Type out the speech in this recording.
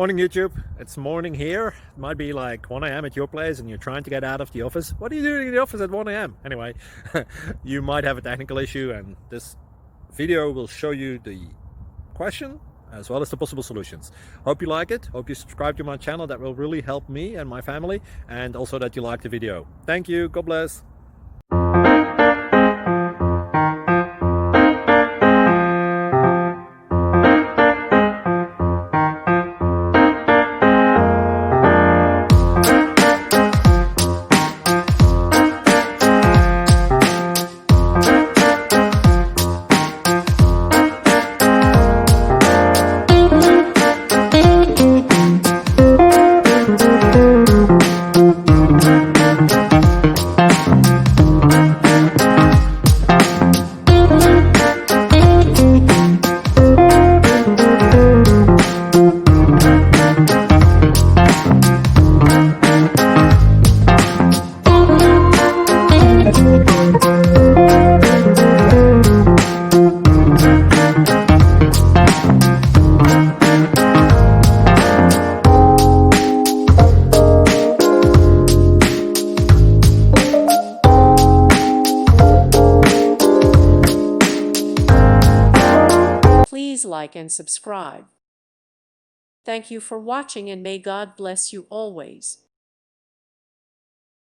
Morning YouTube, it's morning here. It might be like 1 a.m. at your place and you're trying to get out of the office. What are you doing in the office at 1 a.m? Anyway, you might have a technical issue and this video will show you the question as well as the possible solutions. Hope you like it, hope you subscribe to my channel. That will really help me and my family, and also that you like the video. Thank you, God bless. Please like and subscribe. Thank you for watching, and may God bless you always.